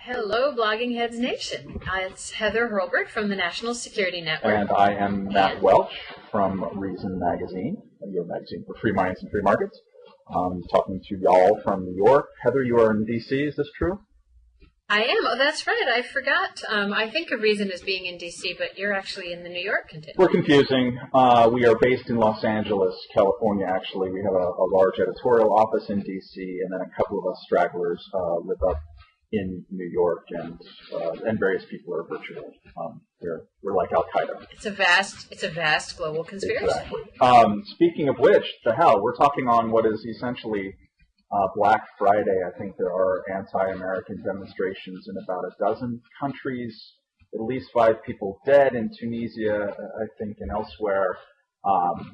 Hello, Blogging Heads Nation. It's Heather Hurlburt from the National Security Network. And I am Matt Welch from Reason Magazine, your magazine for free minds and free markets. Talking to y'all from New York. Heather, you are in D.C., is this true? I am. Oh, that's right. I forgot. I think of Reason as being in D.C., but you're actually in the New York contingent. We're confusing. We are based in Los Angeles, California, actually. We have a large editorial office in D.C., and then a couple of us stragglers live up in New York, and various people are virtual. We're like Al-Qaeda. It's a vast global conspiracy. Exactly. Speaking of which, the hell, we're talking on what is essentially Black Friday. I think there are anti-American demonstrations in about a dozen countries, at least 5 people dead in Tunisia, I think, and elsewhere.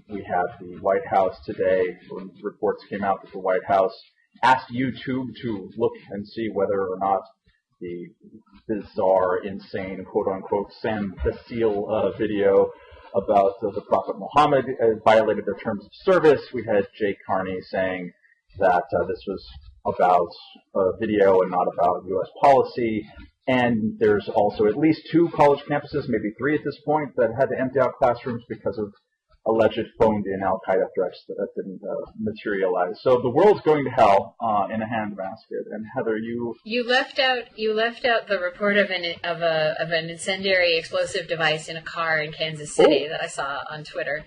We have the White House today. When reports came out that the White House asked YouTube to look and see whether or not the bizarre, insane, quote-unquote, Sam Basile video about the Prophet Muhammad violated their terms of service. We had Jay Carney saying that this was about a video and not about U.S. policy. And there's also at least 2 college campuses, maybe 3 at this point, that had to empty out classrooms because of alleged phoned-in Al-Qaeda threats that didn't materialize. So the world's going to hell in a handbasket. And Heather, you left out the report of an incendiary explosive device in a car in Kansas City that I saw on Twitter.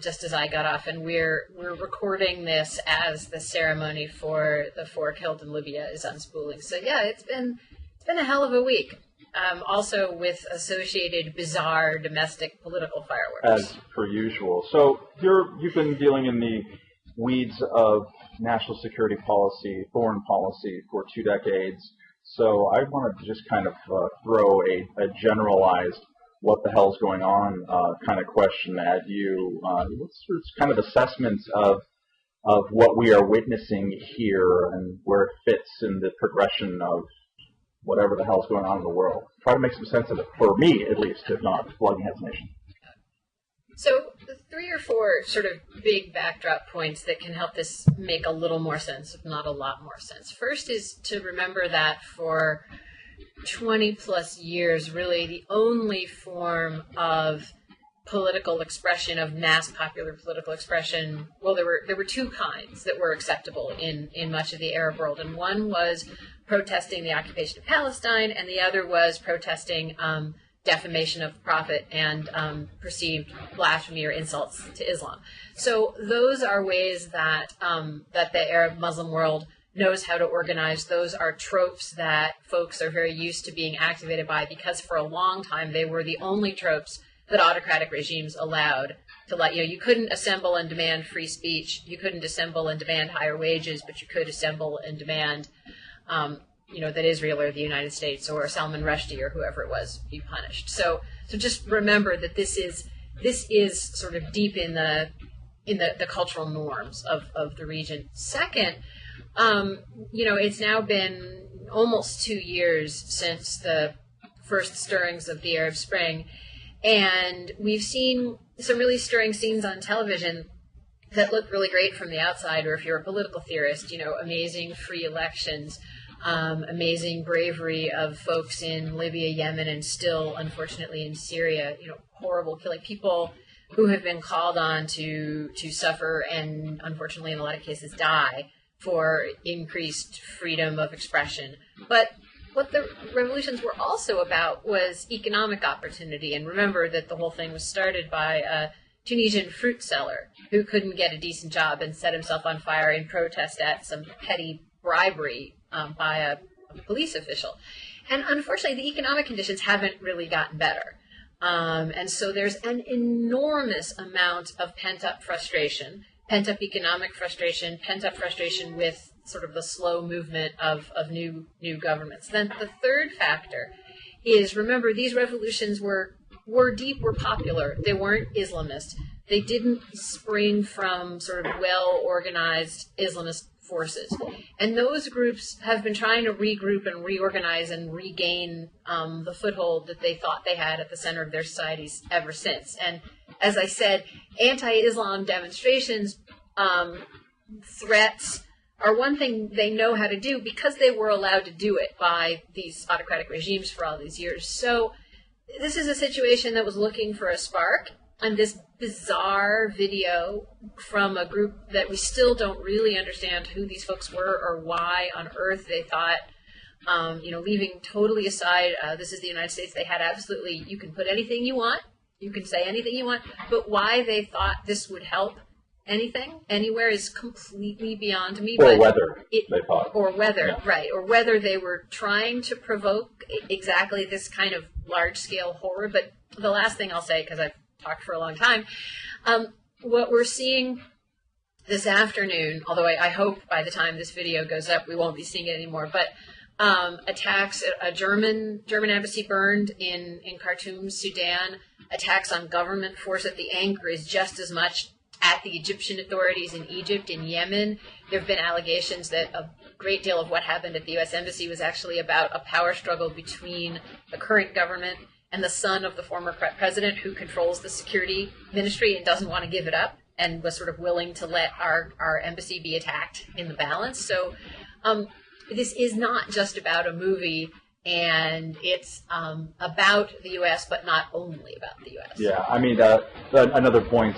Just as I got off, and we're recording this as the ceremony for the 4 killed in Libya is unspooling. So yeah, it's been a hell of a week. Also with associated bizarre domestic political fireworks. As per usual. So you've been dealing in the weeds of national security policy, foreign policy for 2 decades. So I want to just kind of throw a generalized what the hell's going on kind of question at you. What's your kind of assessments of what we are witnessing here and where it fits in the progression of whatever the hell's going on in the world? Try to make some sense of it, for me at least, if not Blogging Heads Nation. So 3 or 4 sort of big backdrop points that can help this make a little more sense, if not a lot more sense. First is to remember that for 20 plus years, really the only form of political expression, of mass popular political expression, well, there were 2 kinds that were acceptable in much of the Arab world, and one was protesting the occupation of Palestine, and the other was protesting defamation of the Prophet and perceived blasphemy or insults to Islam. So those are ways that the Arab Muslim world knows how to organize. Those are tropes that folks are very used to being activated by, because for a long time they were the only tropes that autocratic regimes allowed to let you couldn't assemble and demand free speech. You couldn't assemble and demand higher wages, but you could assemble and demand that Israel or the United States or Salman Rushdie or whoever it was be punished. So just remember that this is sort of deep in the cultural norms of the region. Second, it's now been almost 2 years since the first stirrings of the Arab Spring, and we've seen some really stirring scenes on television that look really great from the outside, or if you're a political theorist, amazing free elections, amazing bravery of folks in Libya, Yemen, and still, unfortunately, in Syria, horrible killing, people who have been called on to suffer and, unfortunately, in a lot of cases, die for increased freedom of expression. But what the revolutions were also about was economic opportunity. And remember that the whole thing was started by a Tunisian fruit seller who couldn't get a decent job and set himself on fire in protest at some petty bribery by a police official. And unfortunately, the economic conditions haven't really gotten better. And so there's an enormous amount of pent-up frustration, pent-up economic frustration, pent-up frustration with sort of the slow movement of new governments. Then the third factor is, remember, these revolutions were deep, were popular. They weren't Islamist. They didn't spring from sort of well-organized Islamist forces. And those groups have been trying to regroup and reorganize and regain the foothold that they thought they had at the center of their societies ever since. And as I said, anti-Islam demonstrations, threats, are one thing they know how to do because they were allowed to do it by these autocratic regimes for all these years. So this is a situation that was looking for a spark, and this bizarre video from a group that we still don't really understand who these folks were or why on earth they thought, leaving totally aside, this is the United States, they had absolutely, you can put anything you want, you can say anything you want, but why they thought this would help anything, anywhere, is completely beyond me. Or whether they thought. Or whether, yeah. Right, or whether they were trying to provoke exactly this kind of large-scale horror. But the last thing I'll say, because I've talked for a long time, what we're seeing this afternoon, although I hope by the time this video goes up we won't be seeing it anymore, but attacks, a German embassy burned in Khartoum, Sudan, attacks on government force at the anchor is just as much at the Egyptian authorities in Egypt, in Yemen. There have been allegations that a great deal of what happened at the U.S. Embassy was actually about a power struggle between the current government and the son of the former president who controls the security ministry and doesn't want to give it up and was sort of willing to let our embassy be attacked in the balance. So this is not just about a movie, and it's about the U.S., but not only about the U.S. Yeah, I mean, another point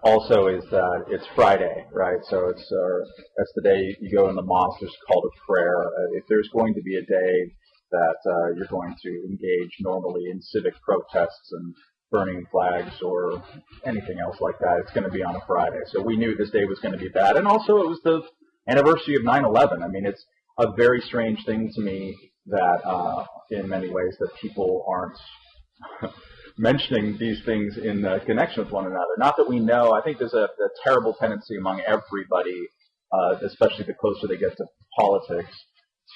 also is that it's Friday, right? So that's the day you go in the mosque, there's a call to prayer. If there's going to be a day that you're going to engage normally in civic protests and burning flags or anything else like that, it's going to be on a Friday. So we knew this day was going to be bad. And also it was the anniversary of 9/11. I mean, it's a very strange thing to me that in many ways that people aren't mentioning these things in connection with one another. Not that we know. I think there's a terrible tendency among everybody, especially the closer they get to politics,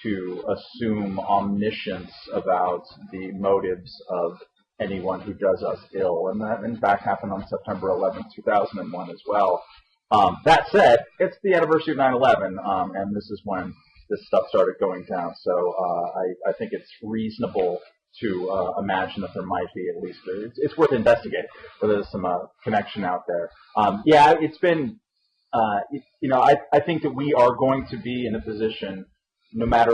to assume omniscience about the motives of anyone who does us ill. And that, in fact, happened on September 11th, 2001 as well. That said, it's the anniversary of 9/11, and this is when this stuff started going down. So I think it's reasonable to imagine that there might be at least, it's worth investigating whether there's some connection out there. Yeah, it's been, I think that we are going to be in a position, no matter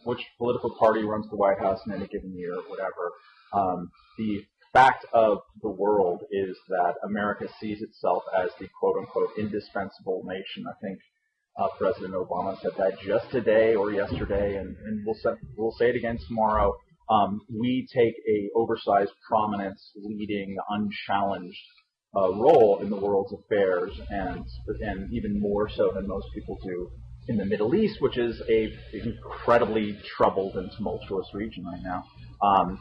which political party runs the White House in any given year or whatever, the fact of the world is that America sees itself as the quote-unquote indispensable nation. I think President Obama said that just today or yesterday, and we'll say it again tomorrow. We take a oversized, prominent, leading, unchallenged role in the world's affairs, and even more so than most people do in the Middle East, which is a incredibly troubled and tumultuous region right now.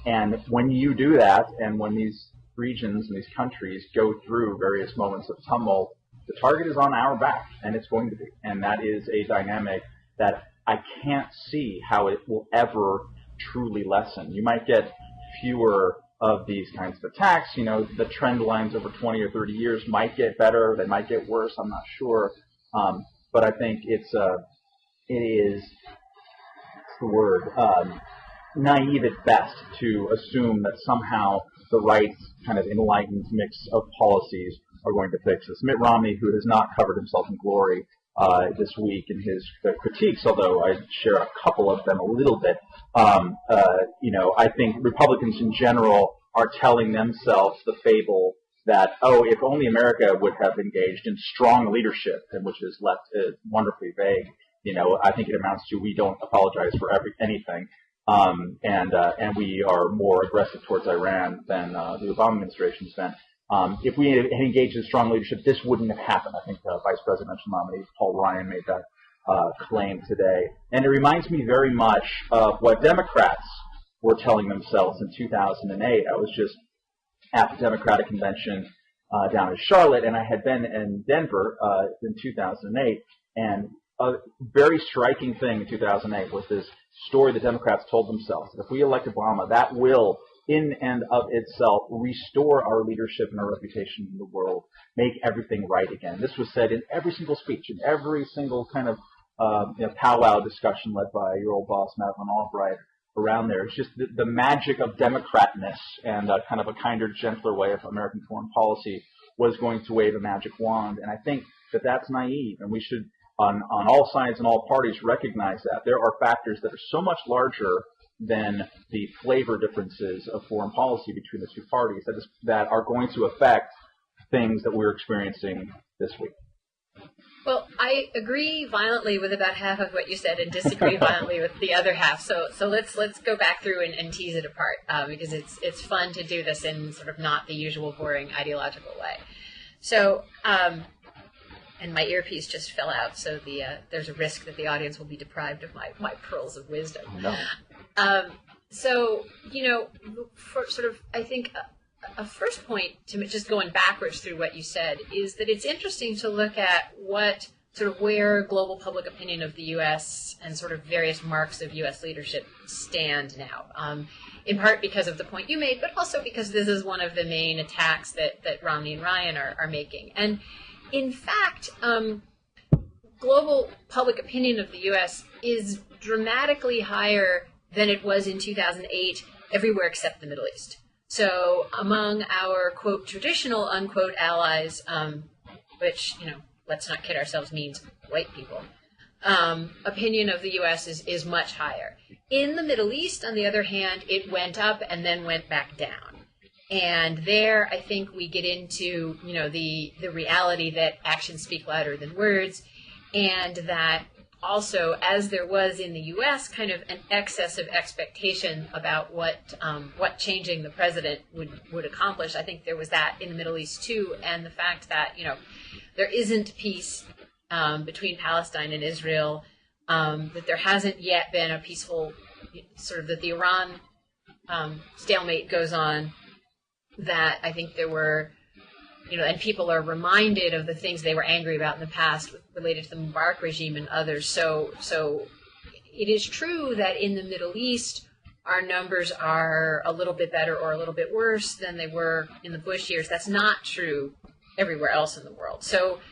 And when you do that, and when these regions and these countries go through various moments of tumult, the target is on our back, and it's going to be. And that is a dynamic that I can't see how it will ever truly lessen. You might get fewer of these kinds of attacks. The trend lines over 20 or 30 years might get better. They might get worse. I'm not sure. But I think it is, what's the word, naive at best to assume that somehow the right kind of enlightened mix of policies are going to fix this. Mitt Romney, who has not covered himself in glory this week in his critiques, although I share a couple of them a little bit, I think Republicans in general are telling themselves the fable that, if only America would have engaged in strong leadership, and which is left wonderfully vague. I think it amounts to we don't apologize for anything, and we are more aggressive towards Iran than the Obama administration's been. If we had engaged in strong leadership, this wouldn't have happened. I think Vice Presidential nominee Paul Ryan made that claim today. And it reminds me very much of what Democrats were telling themselves in 2008. I was just at the Democratic convention down in Charlotte, and I had been in Denver in 2008. And a very striking thing in 2008 was this story the Democrats told themselves. That if we elect Obama, that will, in and of itself, restore our leadership and our reputation in the world, make everything right again. This was said in every single speech, in every single kind of powwow discussion led by your old boss, Madeleine Albright, around there. It's just the magic of Democratness and kind of a kinder, gentler way of American foreign policy was going to wave a magic wand. And I think that that's naive, and we should on all sides and all parties recognize that there are factors that are so much larger than the flavor differences of foreign policy between the two parties that are going to affect things that we're experiencing this week. Well, I agree violently with about half of what you said and disagree violently with the other half. So let's go back through and tease it apart because it's fun to do this in sort of not the usual boring ideological way. So, and my earpiece just fell out, so there's a risk that the audience will be deprived of my pearls of wisdom. No. So, for sort of, I think a first point to just going backwards through what you said is that it's interesting to look at what sort of where global public opinion of the U.S. and sort of various marks of U.S. leadership stand now, in part because of the point you made, but also because this is one of the main attacks that Romney and Ryan are making. And in fact, global public opinion of the U.S. is dramatically higher than it was in 2008 everywhere except the Middle East. So among our, quote, traditional, unquote, allies, which, let's not kid ourselves means white people, opinion of the U.S. is much higher. In the Middle East, on the other hand, it went up and then went back down. And there, I think we get into, the reality that actions speak louder than words, and that also, as there was in the U.S., kind of an excess of expectation about what changing the president would accomplish. I think there was that in the Middle East too, and the fact that there isn't peace between Palestine and Israel, that there hasn't yet been a peaceful sort of that the Iran stalemate goes on. That I think there were. And people are reminded of the things they were angry about in the past related to the Mubarak regime and others. So it is true that in the Middle East, our numbers are a little bit better or a little bit worse than they were in the Bush years. That's not true everywhere else in the world.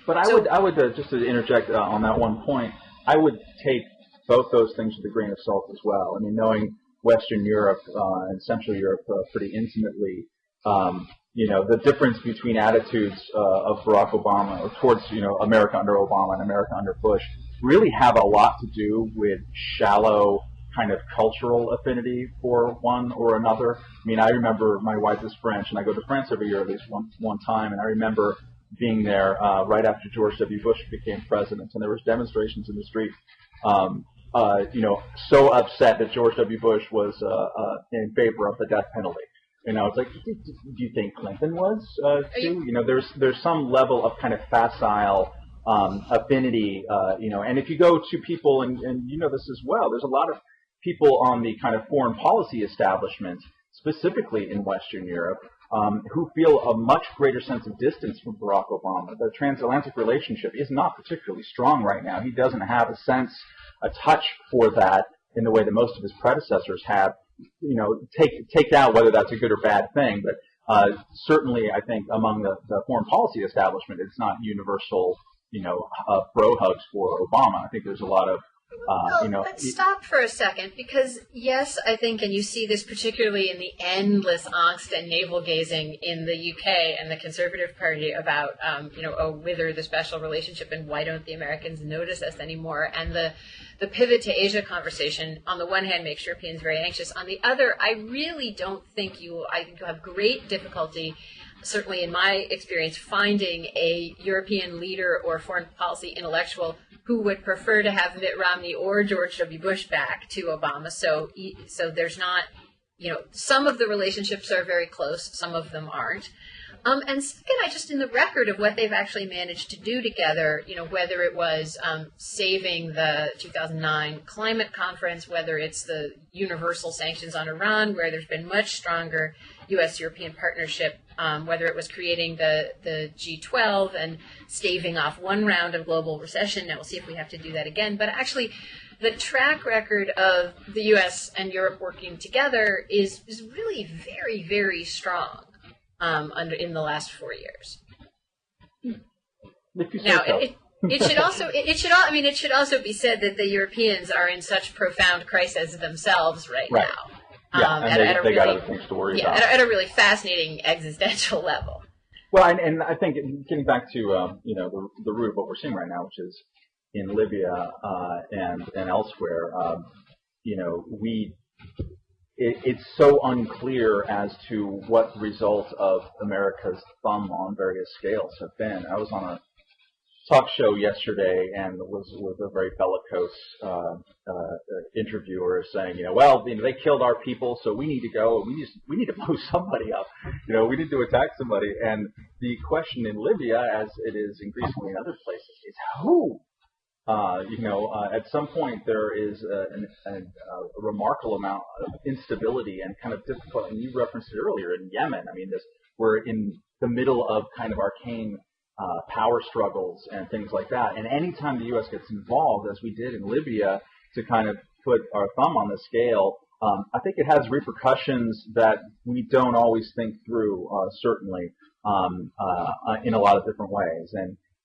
But I would just to interject on that one point, I would take both those things with a grain of salt as well. I mean, knowing Western Europe and Central Europe pretty intimately, the difference between attitudes of Barack Obama or towards, America under Obama and America under Bush really have a lot to do with shallow kind of cultural affinity for one or another. I mean, I remember my wife is French, and I go to France every year at least one time, and I remember being there right after George W. Bush became president, and there was demonstrations in the street, so upset that George W. Bush was in favor of the death penalty. It's like, do you think Clinton was too? There's some level of kind of facile affinity, and if you go to people, and this as well, there's a lot of people on the kind of foreign policy establishment, specifically in Western Europe, who feel a much greater sense of distance from Barack Obama. The transatlantic relationship is not particularly strong right now. He doesn't have a touch for that in the way that most of his predecessors have. Take out whether that's a good or bad thing, but certainly I think among the foreign policy establishment, it's not universal, bro hugs for Obama. I think there's a lot of, Let's stop for a second, because yes, I think, and you see this particularly in the endless angst and navel-gazing in the UK and the Conservative Party about, wither the special relationship and why don't the Americans notice us anymore, and the pivot to Asia conversation, on the one hand, makes Europeans very anxious. On the other, I really don't think I think you'll have great difficulty, certainly in my experience, finding a European leader or foreign policy intellectual who would prefer to have Mitt Romney or George W. Bush back to Obama. So there's not, some of the relationships are very close, some of them aren't. And second, in the record of what they've actually managed to do together, whether it was saving the 2009 climate conference, whether it's the universal sanctions on Iran, where there's been much stronger U.S.-European partnership, whether it was creating the G12 and staving off one round of global recession. Now we'll see if we have to do that again. But actually, the track record of the U.S. and Europe working together is really very, very strong. In the last 4 years. Now, it should also be said that the Europeans are in such profound crisis themselves right now. Yeah, they got other things to worry about. At a really fascinating existential level. Well, and I think getting back to the root of what we're seeing right now, which is in Libya and elsewhere, it's so unclear as to what the result of America's thumb on various scales have been. I was on a talk show yesterday and was with a very bellicose interviewer saying, they killed our people, so we need to go. We need to blow somebody up. We need to attack somebody. And the question in Libya, as it is increasingly in other places, is who? At some point there is a remarkable amount of instability and kind of difficult. And you referenced it earlier in Yemen. I mean, we're in the middle of kind of arcane power struggles and things like that. And anytime the U.S. gets involved, as we did in Libya, to kind of put our thumb on the scale, I think it has repercussions that we don't always think through, certainly, in a lot of different ways.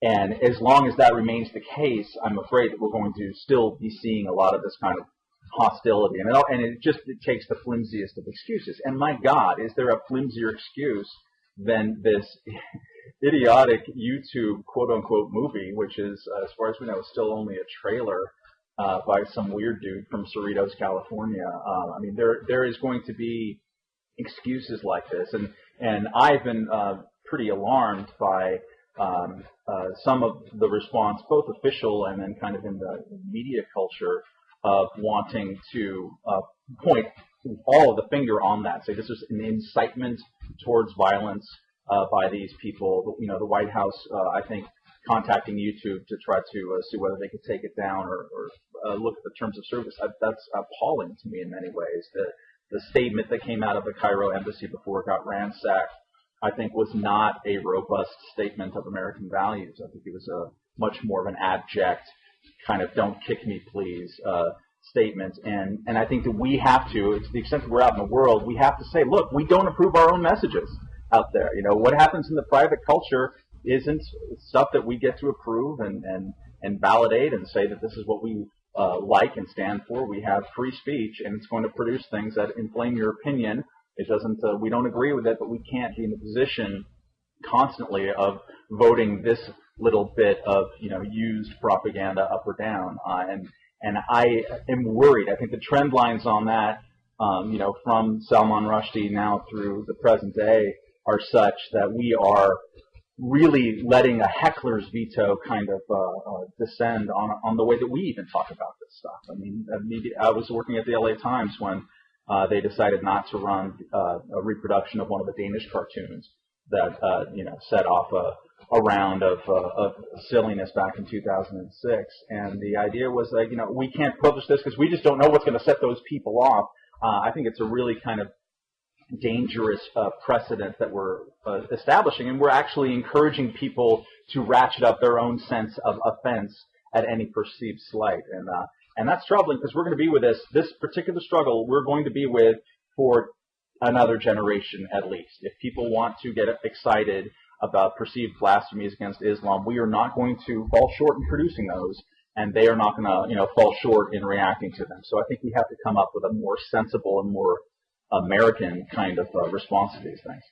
And as long as that remains the case, I'm afraid that we're going to still be seeing a lot of this kind of hostility. And it takes the flimsiest of excuses. And my God, is there a flimsier excuse than this idiotic YouTube quote-unquote movie, which is, as far as we know, still only a trailer by some weird dude from Cerritos, California. There is going to be excuses like this. And I've been pretty alarmed by some of the response, both official and then kind of in the media culture, of wanting to point all of the finger on that. Say this is an incitement towards violence by these people. The White House, I think, contacting YouTube to try to see whether they could take it down or look at the terms of service. That's appalling to me in many ways. The statement that came out of the Cairo embassy before it got ransacked, I think, was not a robust statement of American values. I think it was a much more of an abject kind of "don't kick me, please" statement. And I think that we have to the extent that we're out in the world, we have to say, look, we don't approve our own messages out there. What happens in the private culture isn't stuff that we get to approve and validate and say that this is what we like and stand for. We have free speech, and it's going to produce things that inflame your opinion. It doesn't. We don't agree with it, but we can't be in the position constantly of voting this little bit of used propaganda up or down. And I am worried. I think the trend lines on that, from Salman Rushdie now through the present day, are such that we are really letting a heckler's veto kind of descend on the way that we even talk about this stuff. I was working at the LA Times when they decided not to run a reproduction of one of the Danish cartoons that set off a round of silliness back in 2006. And the idea was we can't publish this because we just don't know what's going to set those people off. I think it's a really kind of dangerous precedent that we're establishing, and we're actually encouraging people to ratchet up their own sense of offense at any perceived slight. And that's troubling because we're going to be with this particular struggle we're going to be with for another generation at least. If people want to get excited about perceived blasphemies against Islam, we are not going to fall short in producing those, and they are not going to fall short in reacting to them. So I think we have to come up with a more sensible and more American kind of response to these things.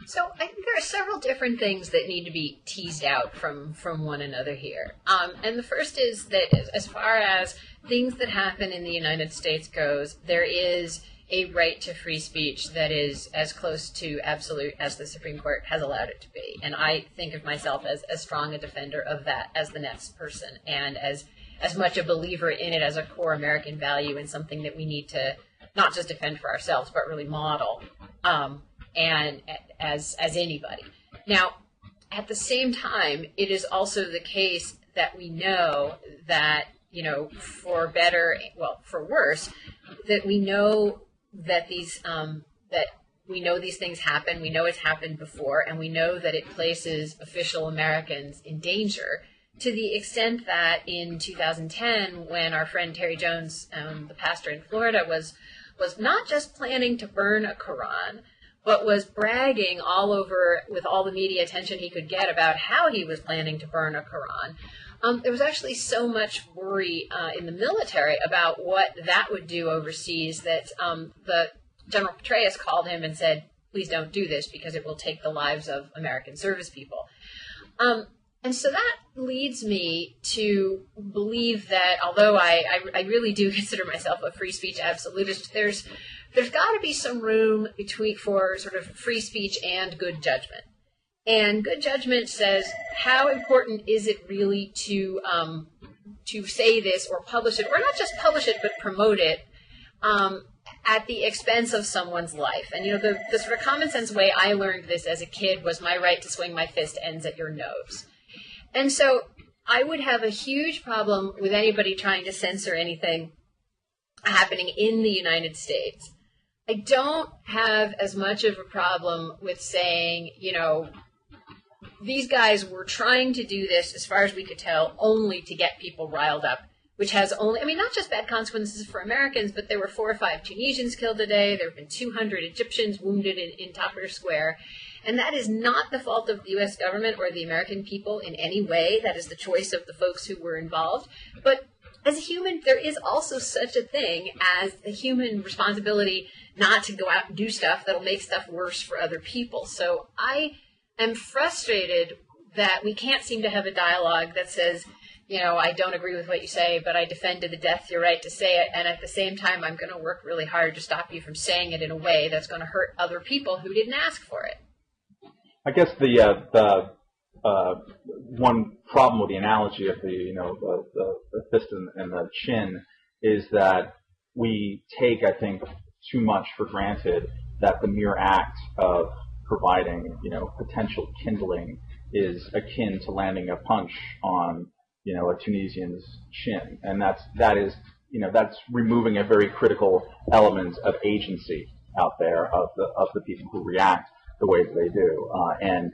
So I think there are several different things that need to be teased out from one another here. And the first is that as far as things that happen in the United States goes, there is a right to free speech that is as close to absolute as the Supreme Court has allowed it to be. And I think of myself as strong a defender of that as the next person, and as much a believer in it as a core American value and something that we need to not just defend for ourselves, but really model, and as anybody. Now, at the same time, it is also the case that we know that, for better, for worse, that we know that these things happen. We know it's happened before, and we know that it places official Americans in danger, to the extent that in 2010, when our friend Terry Jones, the pastor in Florida, was not just planning to burn a Quran, but was bragging all over with all the media attention he could get about how he was planning to burn a Quran. There was actually so much worry in the military about what that would do overseas that the General Petraeus called him and said, please don't do this because it will take the lives of American service people. And so that leads me to believe that although I really do consider myself a free speech absolutist, there's got to be some room for sort of free speech and good judgment. And good judgment says, how important is it really to say this or publish it, or not just publish it, but promote it at the expense of someone's life? And, the sort of common sense way I learned this as a kid was my right to swing my fist ends at your nose. And so I would have a huge problem with anybody trying to censor anything happening in the United States. I don't have as much of a problem with saying, these guys were trying to do this, as far as we could tell, only to get people riled up, which has only, not just bad consequences for Americans, but there were 4 or 5 Tunisians killed today. There have been 200 Egyptians wounded in Tahrir Square. And that is not the fault of the U.S. government or the American people in any way. That is the choice of the folks who were involved. But as a human, there is also such a thing as a human responsibility not to go out and do stuff that'll make stuff worse for other people. So I am frustrated that we can't seem to have a dialogue that says, I don't agree with what you say, but I defend to the death your right to say it, and at the same time, I'm going to work really hard to stop you from saying it in a way that's going to hurt other people who didn't ask for it. I guess the one problem with the analogy of the fist and the chin is that we take, I think, too much for granted that the mere act of providing, potential kindling is akin to landing a punch on, a Tunisian's chin, and that's removing a very critical element of agency out there of the people who react the way that they do, and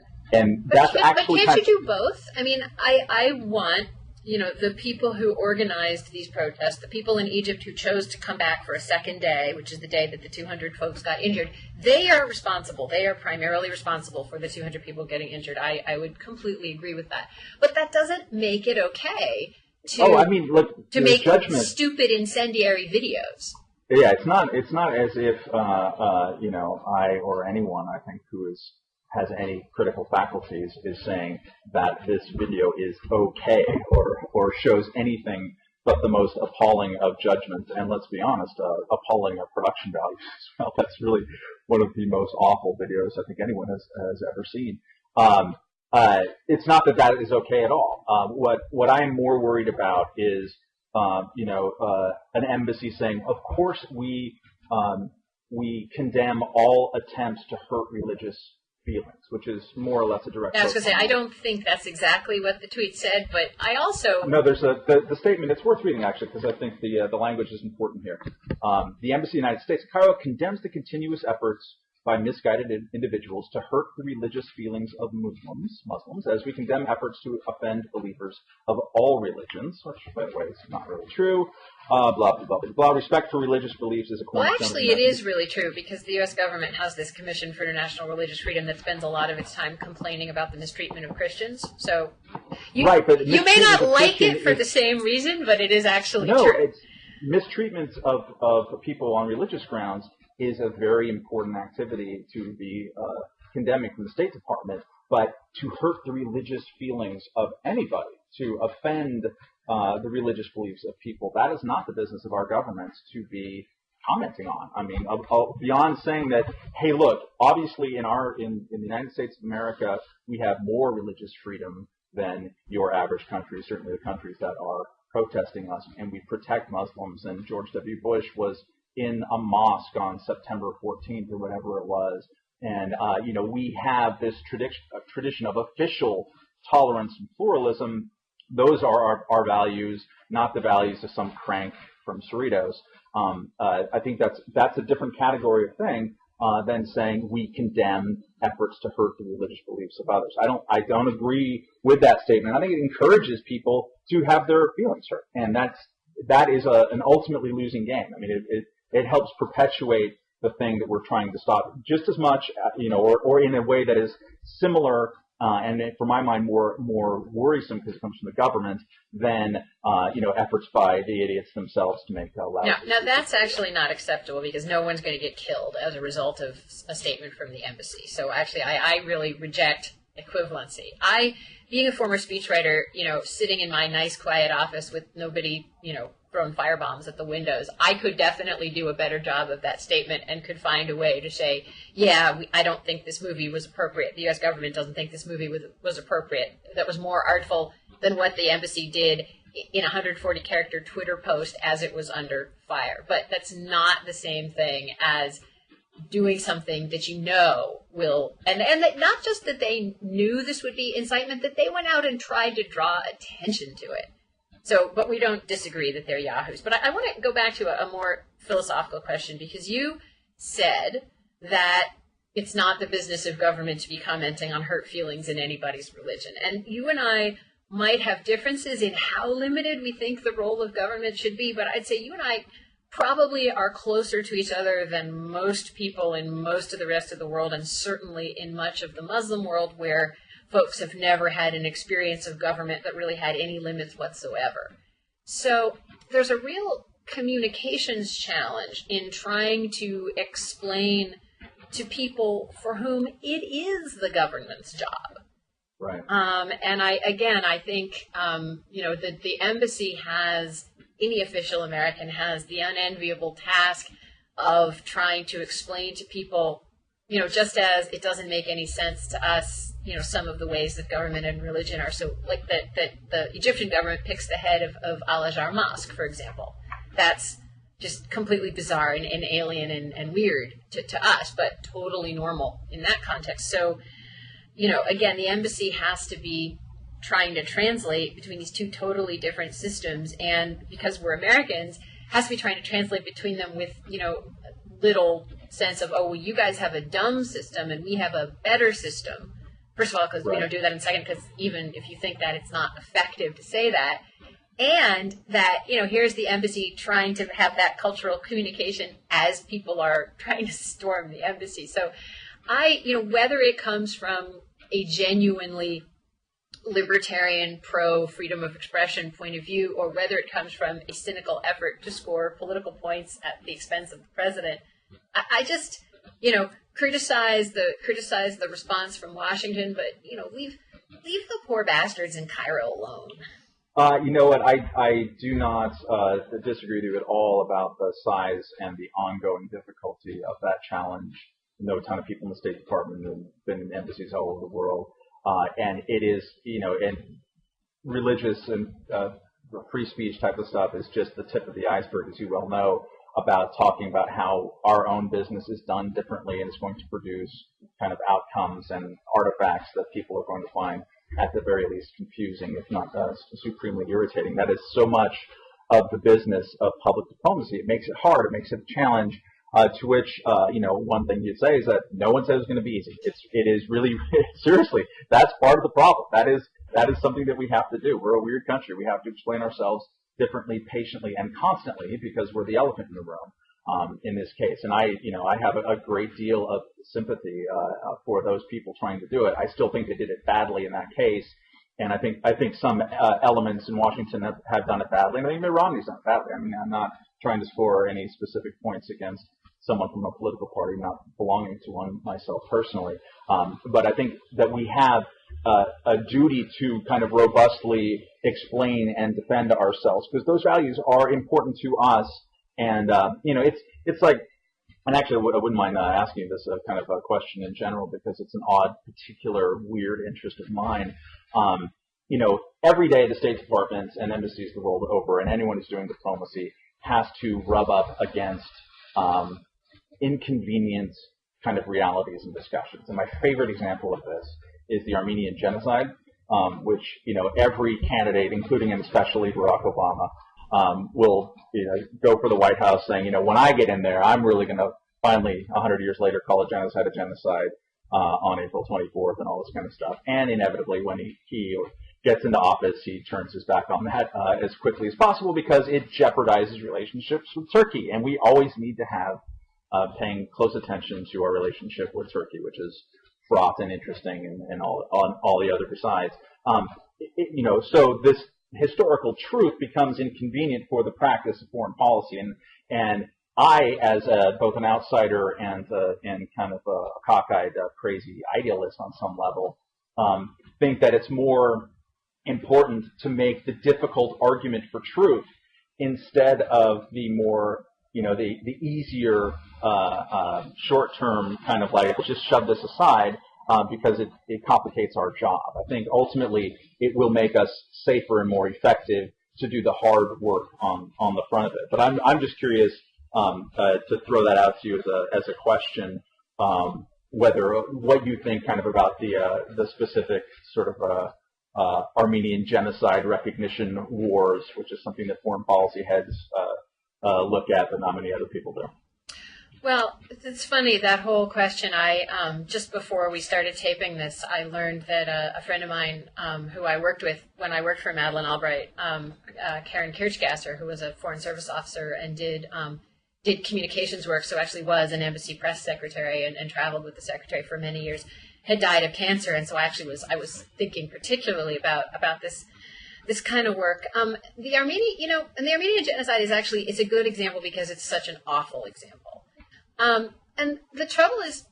that's actually. But can't you do both? I want the people who organized these protests, the people in Egypt who chose to come back for a second day, which is the day that the 200 folks got injured. They are responsible. They are primarily responsible for the 200 people getting injured. I would completely agree with that. But that doesn't make it okay to make stupid incendiary videos. Yeah, it's not as if I or anyone, I think, who has any critical faculties is saying that this video is okay or shows anything but the most appalling of judgments, and let's be honest, appalling of production values as well. That's really one of the most awful videos I think anyone has ever seen. It's not that is okay at all. What I am more worried about is an embassy saying, of course we condemn all attempts to hurt religious feelings, which is more or less a direct. I was going to say, I don't think that's exactly what the tweet said, but I also there's the statement. It's worth reading actually, because I think the language is important here. The Embassy of the United States, Cairo, condemns the continuous efforts by misguided individuals to hurt the religious feelings of Muslims, as we condemn efforts to offend believers of all religions, which, by the way, is not really true. Blah, blah, blah, blah, blah. Respect for religious beliefs is a cornerstone. Well, actually, it is really true, because the U.S. government has this Commission for International Religious Freedom that spends a lot of its time complaining about the mistreatment of Christians. So you may not like it for the same reason, but it is actually true. No, it's mistreatment of people on religious grounds is a very important activity to be condemning from the State Department, but to hurt the religious feelings of anybody, to offend the religious beliefs of people, that is not the business of our governments to be commenting on. I mean, beyond saying that, hey, look, obviously in the United States of America, we have more religious freedom than your average country, certainly the countries that are protesting us, and we protect Muslims, and George W. Bush was in a mosque on September 14th or whatever it was. And, we have this tradition of official tolerance and pluralism. Those are our values, not the values of some crank from Cerritos. I think that's a different category of thing than saying we condemn efforts to hurt the religious beliefs of others. I don't agree with that statement. I think it encourages people to have their feelings hurt, and that is an ultimately losing game. I mean, it helps perpetuate the thing that we're trying to stop just as much, or in a way that is similar, and for my mind more worrisome because it comes from the government than efforts by the idiots themselves to make loud. Now that's actually not acceptable, because no one's going to get killed as a result of a statement from the embassy. So actually, I really reject equivalency. Being a former speechwriter, sitting in my nice quiet office with nobody, throwing firebombs at the windows, I could definitely do a better job of that statement and could find a way to say, I don't think this movie was appropriate. The U.S. government doesn't think this movie was appropriate. That was more artful than what the embassy did in a 140-character Twitter post as it was under fire. But that's not the same thing as doing something that will, and that not just that they knew this would be incitement, that they went out and tried to draw attention to it. So, but we don't disagree that they're yahoos. But I want to go back to a more philosophical question, because you said that it's not the business of government to be commenting on hurt feelings in anybody's religion. And you and I might have differences in how limited we think the role of government should be, but I'd say you and I probably are closer to each other than most people in most of the rest of the world, and certainly in much of the Muslim world, where folks have never had an experience of government that really had any limits whatsoever. So there's a real communications challenge in trying to explain to people for whom it is the government's job. Right. And I think, that the embassy any official American has the unenviable task of trying to explain to people, just as it doesn't make any sense to us, some of the ways that government and religion are so, like that the Egyptian government picks the head of Al-Azhar Mosque, for example. That's just completely bizarre and alien and weird to us, but totally normal in that context. So, again, the embassy has to be trying to translate between these two totally different systems, and because we're Americans, has to be trying to translate between them with, little sense of, you guys have a dumb system and we have a better system. First of all, because we don't do that in a second, because even if you think that, it's not effective to say that. And that, here's the embassy trying to have that cultural communication as people are trying to storm the embassy. So whether it comes from a genuinely libertarian, pro-freedom of expression point of view, or whether it comes from a cynical effort to score political points at the expense of the president, I just, criticize the response from Washington, but, leave the poor bastards in Cairo alone. You know what? I do not disagree with you at all about the size and the ongoing difficulty of that challenge. I know a ton of people in the State Department who have been in embassies all over the world. And it is, and religious and free speech type of stuff is just the tip of the iceberg, as you well know, about talking about how our own business is done differently and is going to produce kind of outcomes and artifacts that people are going to find at the very least confusing, if not supremely irritating. That is so much of the business of public diplomacy. It makes it hard. It makes it a challenge. To which, one thing you'd say is that no one says it's going to be easy. It is really, seriously, that's part of the problem. That is something that we have to do. We're a weird country. We have to explain ourselves differently, patiently, and constantly, because we're the elephant in the room, in this case. And I have a great deal of sympathy, for those people trying to do it. I still think they did it badly in that case. And I think some, elements in Washington have done it badly. And I think Mitt Romney's done it badly. I mean, I'm not trying to score any specific points against someone from a political party, not belonging to one myself personally. But I think that we have a duty to kind of robustly explain and defend ourselves, because those values are important to us. And, it's like, and actually I wouldn't mind asking you this kind of a question in general, because it's an odd, particular, weird interest of mine. Every day the State Departments and embassies the world over, and anyone who's doing diplomacy, has to rub up against inconvenient kind of realities and discussions. And my favorite example of this is the Armenian genocide, which, every candidate, including and especially Barack Obama, will, go for the White House saying, when I get in there, I'm really going to finally, 100 years later, call a genocide on April 24th and all this kind of stuff. And inevitably, when he gets into office, he turns his back on that as quickly as possible, because it jeopardizes relationships with Turkey. And we always need to have paying close attention to our relationship with Turkey, which is fraught and interesting, and all the other besides. So this historical truth becomes inconvenient for the practice of foreign policy, and I, as both an outsider and kind of a cockeyed, crazy idealist on some level, think that it's more important to make the difficult argument for truth instead of the more, the easier short-term kind of like, just shove this aside because it complicates our job. I think ultimately it will make us safer and more effective to do the hard work on the front of it. But I'm just curious to throw that out to you as a question, whether what you think kind of about the specific sort of Armenian genocide recognition wars, which is something that foreign policy heads look at, but not many other people do. Well, it's funny, that whole question. Just before we started taping this, I learned that a friend of mine who I worked with when I worked for Madeleine Albright, Karen Kirchgasser, who was a foreign service officer and did communications work, so actually was an embassy press secretary and traveled with the secretary for many years, had died of cancer. And so I was thinking particularly about this kind of work. The Armenian genocide is a good example because it's such an awful example. And the trouble is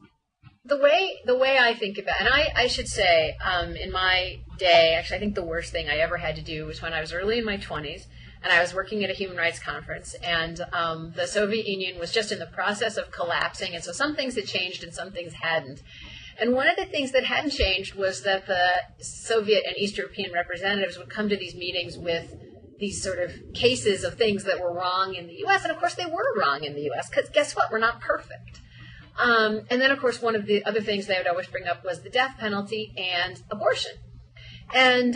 the way I think about it, and I should say, in my day, actually I think the worst thing I ever had to do was when I was early in my 20s and I was working at a human rights conference, and the Soviet Union was just in the process of collapsing, and so some things had changed and some things hadn't. And one of the things that hadn't changed was that the Soviet and East European representatives would come to these meetings with these sort of cases of things that were wrong in the U.S., and of course they were wrong in the U.S., because guess what? We're not perfect. And then, of course, one of the other things they would always bring up was the death penalty and abortion. And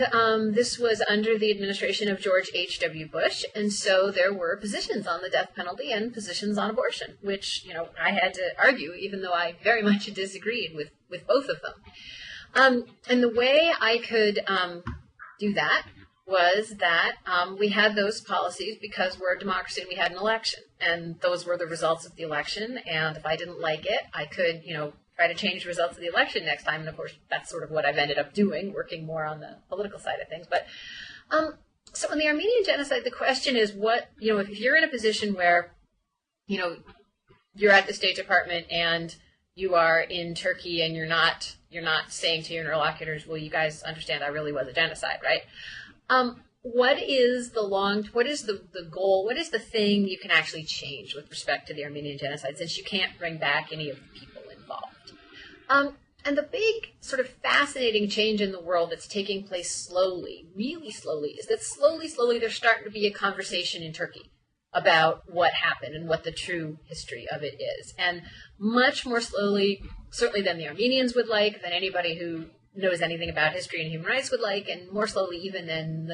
this was under the administration of George H.W. Bush, and so there were positions on the death penalty and positions on abortion, which, I had to argue, even though I very much disagreed with both of them. And the way I could do that was that we had those policies because we're a democracy and we had an election, and those were the results of the election. And if I didn't like it, I could, try to change the results of the election next time. And of course, that's sort of what I've ended up doing, working more on the political side of things. But so in the Armenian genocide, the question is if you're in a position where, you're at the State Department and you are in Turkey and you're not saying to your interlocutors, well, you guys understand I really was a genocide, right? What is the goal? What is the thing you can actually change with respect to the Armenian genocide, since you can't bring back any of the people involved? And the big sort of fascinating change in the world that's taking place slowly, really slowly, is that slowly there's starting to be a conversation in Turkey about what happened and what the true history of it is. And much more slowly, certainly than the Armenians would like, than anybody who knows anything about history and human rights would like, and more slowly even than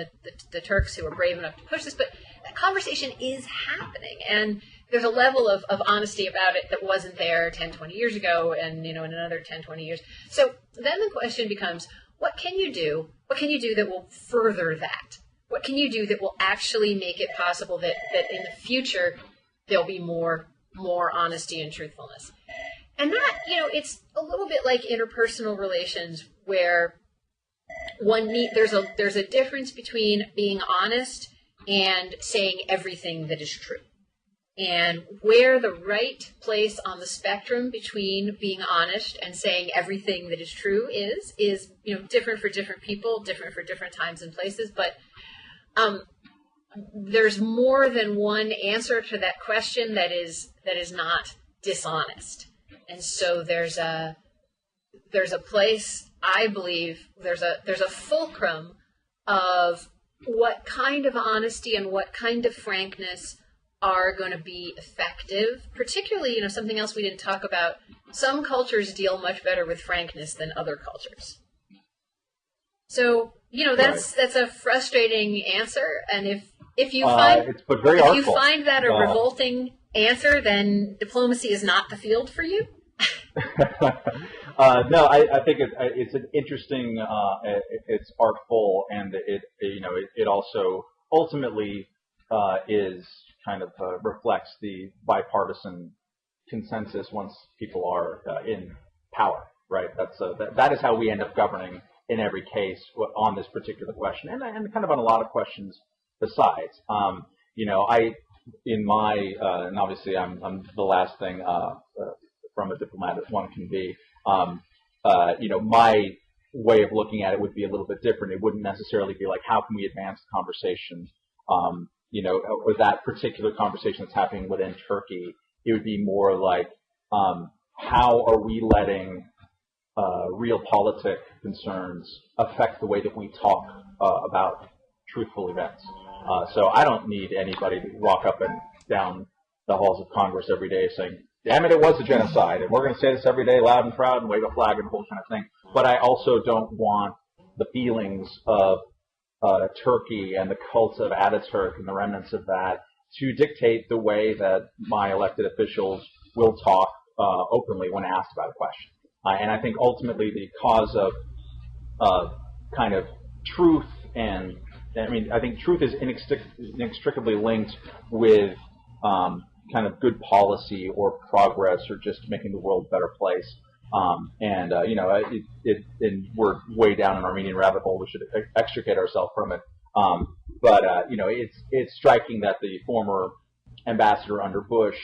the Turks who are brave enough to push this. But that conversation is happening, and there's a level of honesty about it that wasn't there 10, 20 years ago, and in another 10, 20 years. So then the question becomes, what can you do? What can you do that will further that? What can you do that will actually make it possible that in the future there'll be more honesty and truthfulness? And that, it's a little bit like interpersonal relations, where there's a difference between being honest and saying everything that is true. And where the right place on the spectrum between being honest and saying everything that is true is different for different people, different for different times and places. But there's more than one answer to that question that is not dishonest. And so there's a place, I believe, there's a fulcrum of what kind of honesty and what kind of frankness are going to be effective. Particularly, something else we didn't talk about, some cultures deal much better with frankness than other cultures. So, that's a frustrating answer, and if you find that a revolting answer, then diplomacy is not the field for you. No, I think it's an interesting. It's artful, and it also ultimately is kind of reflects the bipartisan consensus once people are in power, right? That is how we end up governing in every case on this particular question, and kind of on a lot of questions besides. And obviously I'm the last thing from a diplomat as one can be. My way of looking at it would be a little bit different. It wouldn't necessarily be like, how can we advance the conversation, or that particular conversation that's happening within Turkey. It would be more like, how are we letting realpolitik concerns affect the way that we talk about truthful events. So I don't need anybody to walk up and down the halls of Congress every day saying, damn it, it was a genocide, and we're going to say this every day loud and proud and wave a flag and the whole kind of thing. But I also don't want the feelings of Turkey and the cult of Ataturk and the remnants of that to dictate the way that my elected officials will talk openly when asked about a question. And I think ultimately the cause of kind of truth, and I think truth is inextricably linked with kind of good policy or progress or just making the world a better place. And we're way down an Armenian rabbit hole. We should extricate ourselves from it. But it's striking that the former ambassador under Bush,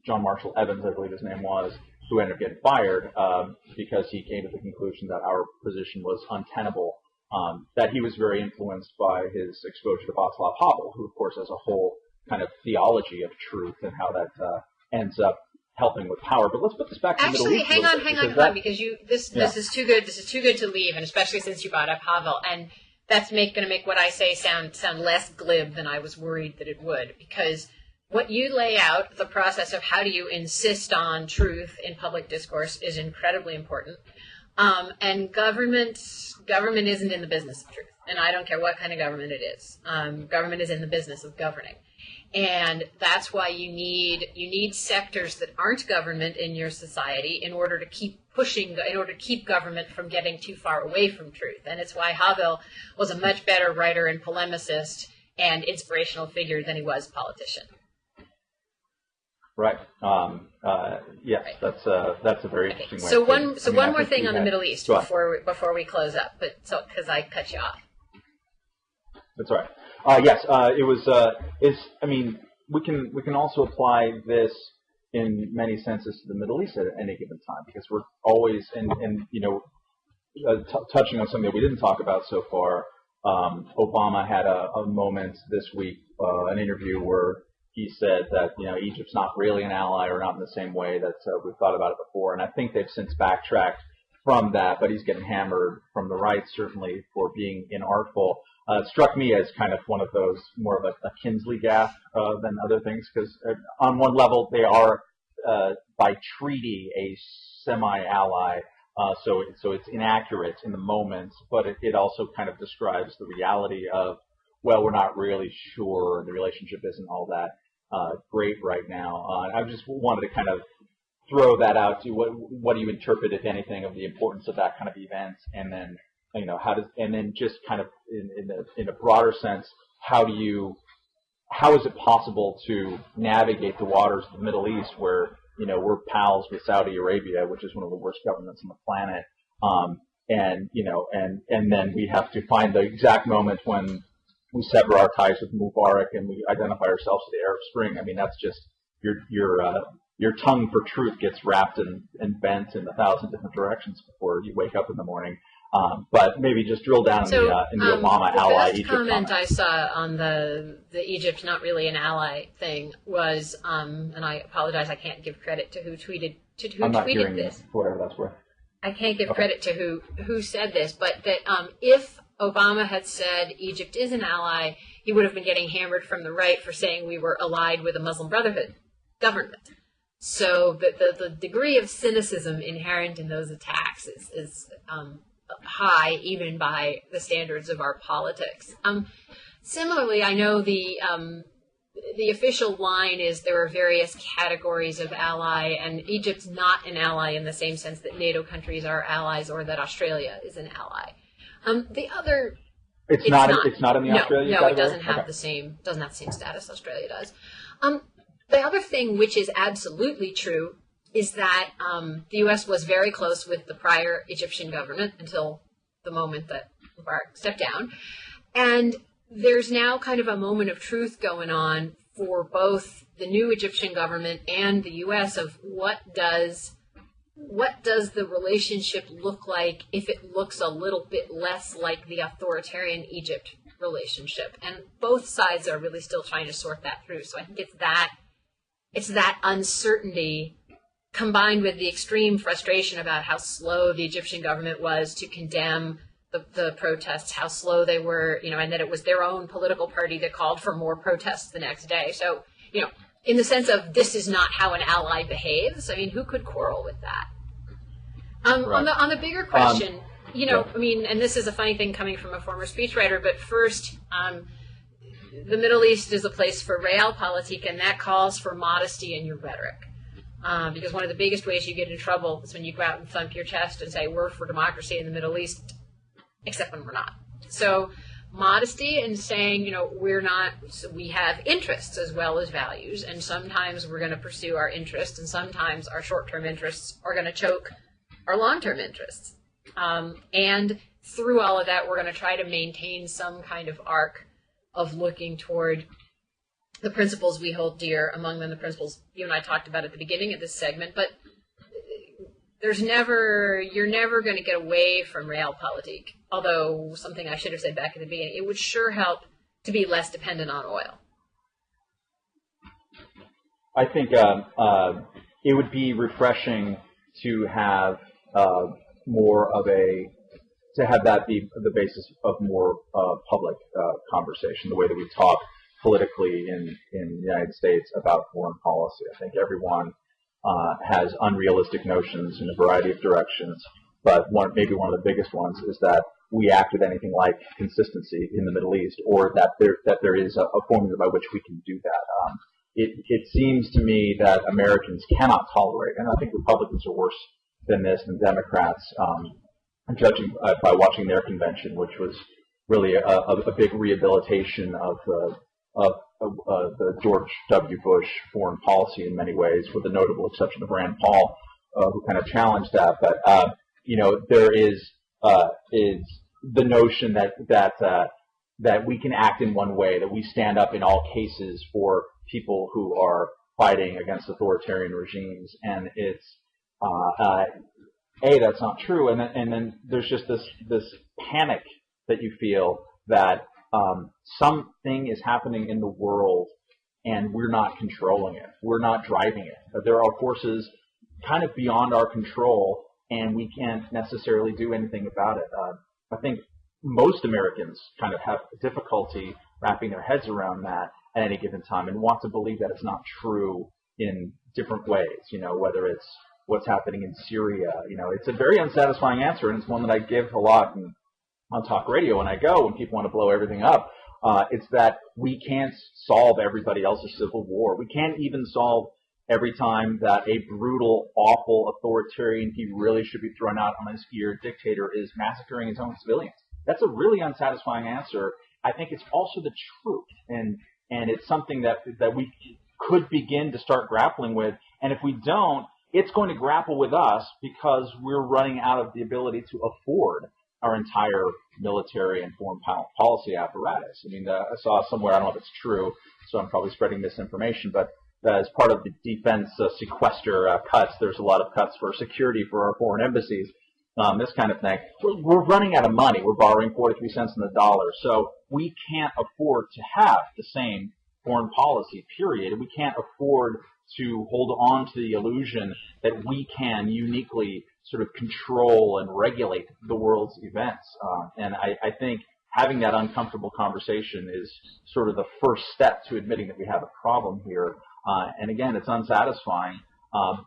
John Marshall Evans, I believe his name was, who ended up getting fired because he came to the conclusion that our position was untenable, that he was very influenced by his exposure to Václav Havel, who, of course, has a whole kind of theology of truth and how that ends up helping with power. But let's put this back to the Middle East. Hang on, because this is too good. This is too good to leave, and especially since you brought up Havel, and that's going to make what I say sound less glib than I was worried that it would, because what you lay out, the process of how do you insist on truth in public discourse, is incredibly important. And government isn't in the business of truth, and I don't care what kind of government it is. Government is in the business of governing. And that's why you need sectors that aren't government in your society in order to keep pushing, in order to keep government from getting too far away from truth. And it's why Havel was a much better writer and polemicist and inspirational figure than he was politician. Right. Yes, right. That's a very interesting way. So one more thing on the Middle East before we close up, because I cut you off. That's right. Yes, it was. We can also apply this in many senses to the Middle East at any given time, because we're always touching on something that we didn't talk about so far. Obama had a moment this week, an interview where he said that Egypt's not really an ally, or not in the same way that we've thought about it before, and I think they've since backtracked from that. But he's getting hammered from the right, certainly, for being inartful. It struck me as kind of one of those more of a Kinsley gaffe than other things, because on one level they are by treaty a semi-ally, so it's inaccurate in the moment, but it also kind of describes the reality of, well, we're not really sure, the relationship isn't all that great right now. I just wanted to kind of throw that out to what do you interpret, if anything, of the importance of that kind of event, and then and then just kind of in a broader sense, how is it possible to navigate the waters of the Middle East where we're pals with Saudi Arabia, which is one of the worst governments on the planet, and then we have to find the exact moment when we sever our ties with Mubarak and we identify ourselves with the Arab Spring. I mean, that's just your tongue for truth gets wrapped and bent in 1,000 different directions before you wake up in the morning. But maybe just drill down in the Obama ally Egypt comment. I saw on the Egypt not really an ally thing was, and I apologize, I can't give credit to who tweeted I'm not hearing this. You, whatever that's worth. I can't give credit to who said this, but that if Obama had said Egypt is an ally, he would have been getting hammered from the right for saying we were allied with a Muslim Brotherhood government. So the degree of cynicism inherent in those attacks is high, even by the standards of our politics. Similarly, I know the official line is there are various categories of ally, and Egypt's not an ally in the same sense that NATO countries are allies or that Australia is an ally. It's not in the Australia category? No, it doesn't have the same status Australia does. The other thing which is absolutely true is that the U.S. was very close with the prior Egyptian government until the moment that Mubarak stepped down. And there's now kind of a moment of truth going on for both the new Egyptian government and the U.S. of what does what does the relationship look like if it looks a little bit less like the authoritarian Egypt relationship? And both sides are really still trying to sort that through. So I think it's that uncertainty combined with the extreme frustration about how slow the Egyptian government was to condemn the protests, how slow they were, and that it was their own political party that called for more protests the next day. So, in the sense of this is not how an ally behaves, I mean, who could quarrel with that? Right. On the bigger question, and this is a funny thing coming from a former speechwriter, but first, the Middle East is a place for realpolitik, and that calls for modesty in your rhetoric. Because one of the biggest ways you get in trouble is when you go out and thump your chest and say, we're for democracy in the Middle East, except when we're not. So modesty in saying, we're not, we have interests as well as values, and sometimes we're going to pursue our interests, and sometimes our short-term interests are going to choke our long-term interests. And through all of that, we're going to try to maintain some kind of arc of looking toward the principles we hold dear, among them the principles you and I talked about at the beginning of this segment, but you're never going to get away from realpolitik, although something I should have said back at the beginning, it would sure help to be less dependent on oil. I think it would be refreshing to have to have that be the basis of more public conversation, the way that we talk politically in the United States about foreign policy. I think everyone has unrealistic notions in a variety of directions, but maybe one of the biggest ones is that we act with anything like consistency in the Middle East, or that there is a formula by which we can do that. It seems to me that Americans cannot tolerate, and I think Republicans are worse than this, and Democrats, judging by watching their convention, which was really a big rehabilitation of the George W. Bush foreign policy in many ways, with the notable exception of Rand Paul, who kind of challenged that. But there is the notion that we can act in one way, that we stand up in all cases for people who are fighting against authoritarian regimes, and it's that's not true, and then there's just this panic that you feel that something is happening in the world and we're not controlling it. We're not driving it. There are forces kind of beyond our control, and we can't necessarily do anything about it. I think most Americans kind of have difficulty wrapping their heads around that at any given time, and want to believe that it's not true in different ways, whether it's what's happening in Syria. It's a very unsatisfying answer, and it's one that I give a lot on talk radio when I go, when people want to blow everything up. It's that we can't solve everybody else's civil war. We can't even solve every time that a brutal, awful authoritarian, he really should be thrown out on his ear dictator is massacring his own civilians. That's a really unsatisfying answer. I think it's also the truth, and it's something that we could begin to start grappling with. And if we don't, it's going to grapple with us because we're running out of the ability to afford our entire military and foreign policy apparatus. I mean, I saw somewhere, I don't know if it's true, so I'm probably spreading misinformation, but as part of the defense sequester cuts, there's a lot of cuts for security for our foreign embassies, this kind of thing. We're running out of money. We're borrowing 43 cents in the dollar, so we can't afford to have the same foreign policy, period. We can't afford to hold on to the illusion that we can uniquely sort of control and regulate the world's events. And I think having that uncomfortable conversation is sort of the first step to admitting that we have a problem here. And again, it's unsatisfying,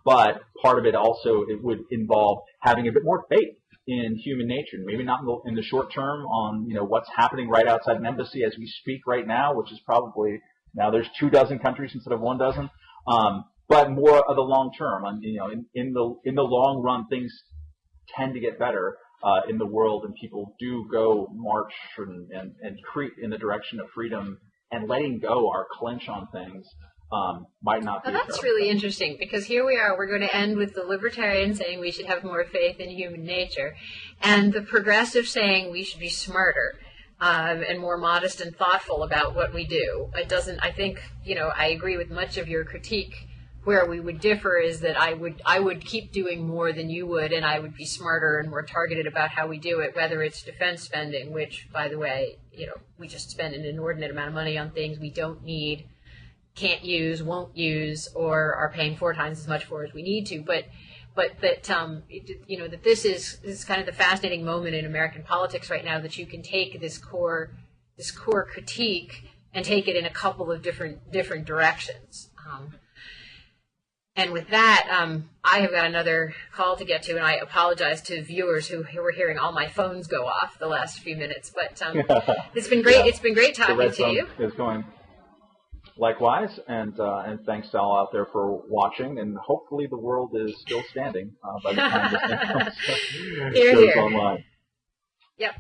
but part of it also, it would involve having a bit more faith in human nature. Maybe not in the short term on what's happening right outside an embassy as we speak right now, which is probably, now there's 24 countries instead of 12. But more of the long term. In the long run, things tend to get better in the world, and people do go march and creep in the direction of freedom, and letting go our clinch on things might not be. Well, that's really interesting, because here we are. We're going to end with the libertarian saying we should have more faith in human nature, and the progressive saying we should be smarter. And more modest and thoughtful about what we do. It doesn't, I think, I agree with much of your critique Where we would differ is that I would keep doing more than you would, and I would be smarter and more targeted about how we do it, whether it's defense spending, which, by the way, we just spend an inordinate amount of money on things we don't need, can't use, won't use, or are paying 4 times as much for as we need to. But that that this is kind of the fascinating moment in American politics right now, that you can take this core critique and take it in a couple of different directions. And with that, I have got another call to get to, and I apologize to viewers who were hearing all my phones go off the last few minutes. But it's been great. It's been great talking to you. Is going. Likewise, and thanks to all out there for watching, and hopefully the world is still standing by the time this goes Here. online. Yep.